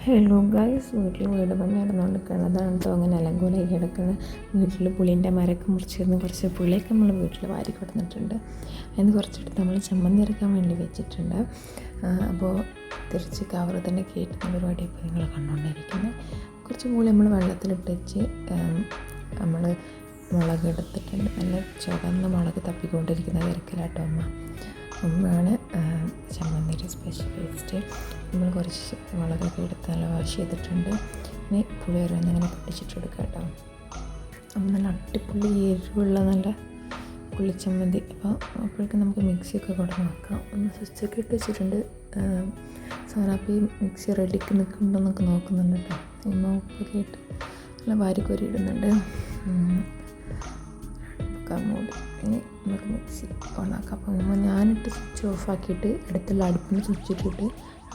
Hello guys, വീട്ടിൽ വീട് പണി നടന്നുകൊണ്ടിരിക്കുകയാണ്. അതാണ് കേട്ടോ അങ്ങനെ അലങ്കോലമായി കിടക്കുന്നത്. വീട്ടിൽ പുളിൻ്റെ മരമൊക്കെ മുറിച്ചിരുന്ന് കുറച്ച് പുളിയൊക്കെ നമ്മൾ വീട്ടിൽ വാരി കൊടുത്തിട്ടുണ്ട്. അതിന് കുറച്ചെടുത്ത് നമ്മൾ ചമ്മന്തി അരക്കാൻ വേണ്ടി വെച്ചിട്ടുണ്ട്. അപ്പോൾ തിരിച്ച് കവറ് തന്നെ കയറ്റുന്ന പരിപാടി ഇപ്പോൾ നിങ്ങൾ കണ്ടുകൊണ്ടിരിക്കുന്നത്. കുറച്ച് പുളി നമ്മൾ വെള്ളത്തിലിട്ട് വെച്ച് നമ്മൾ മുളക് എടുത്തിട്ടുണ്ട്. നല്ല ചുവന്ന മുളക് തപ്പിക്കൊണ്ടിരിക്കുന്ന തിരക്കിലാട്ടോ അമ്മയാണ് ചമ്മന്തിയുടെ സ്പെഷ്യലിസ്റ്റ്. നമ്മൾ കുറച്ച് മുളകൊക്കെ എടുത്ത് നല്ല വാഷ് ചെയ്തിട്ടുണ്ട്. ഇനി പുളി ഓരോന്നിങ്ങനെ പൊട്ടിച്ചിട്ട് കൊടുക്കുക കേട്ടോ. അപ്പം നല്ല അടിപൊളി എരിവുള്ള നല്ല പുളിച്ചമ്മന്തി. അപ്പോഴേക്കും നമുക്ക് മിക്സിയൊക്കെ കൊടുന്ന് വെക്കാം. ഒന്ന് സ്വിച്ചൊക്കെ ഇട്ട് വെച്ചിട്ടുണ്ട്. സോനാപ്പി മിക്സി റെഡിക്ക് നിൽക്കുന്നുണ്ടോയെന്നൊക്കെ നോക്കുന്നുണ്ട് കേട്ടോ. ഉപ്പൊക്കെ ഇട്ട് നല്ല വാരിക്കോരി ഇടുന്നുണ്ട്. മൂടി ഇനി നമുക്ക് മിക്സി ഓണാക്കാം. അപ്പോൾ ഞാനിട്ട് സ്വിച്ച് ഓഫാക്കിയിട്ട് അടുത്തുള്ള അടുപ്പിന് സ്വിച്ച് ഇട്ടിട്ട്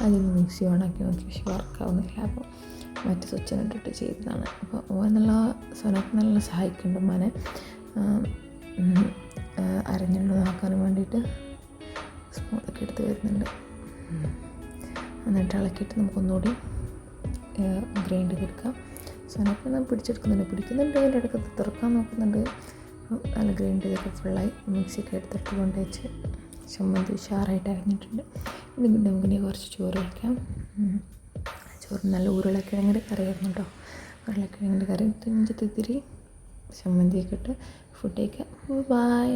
അതിന് മിക്സി ഓണാക്കി നോക്കി. പക്ഷെ വർക്കാവുന്നില്ല. അപ്പോൾ മറ്റു സ്വിച്ചിനിട്ടിട്ട് ചെയ്തതാണ്. അപ്പോൾ നല്ല സോനാപ്പി നല്ല സഹായിക്കുന്നുണ്ട് ഉമ്മാനെ അരഞ്ഞുകൊണ്ട് നോക്കാനും വേണ്ടിയിട്ട്. സ്പൂണൊക്കെ എടുത്ത് വരുന്നുണ്ട്. എന്നിട്ട് ഇളക്കിയിട്ട് നമുക്കൊന്നുകൂടി ഗ്രൈൻഡ് ചെയ്തെടുക്കാം. സോനാപ്പി നമ്മൾ പിടിക്കുന്നുണ്ട്. അതിൻ്റെ ഇടയ്ക്ക് തുറക്കാൻ നോക്കുന്നുണ്ട്. നല്ല ഗ്രൈൻഡ് ചെയ്തൊക്കെ ഫുള്ളായി മിക്സിയൊക്കെ എടുത്തിട്ട് കൊണ്ടുവച്ച് ചമ്മന്തി ഉഷാറായിട്ട് അരഞ്ഞിട്ടുണ്ട്. ഇത് നമുക്കിനി കുറച്ച് ചോറ് വയ്ക്കാം. ചോറ് നല്ല ഉരുളക്കിഴങ്ങിൻ്റെ കറിയായിരുന്നു കേട്ടോ. ഉരുളക്കിഴങ്ങിൻ്റെ കറി തുഞ്ചത്തിരി ചമ്മന്തിയൊക്കെ ഇട്ട് ഫുഡ് കഴിക്കാം. ബൈ.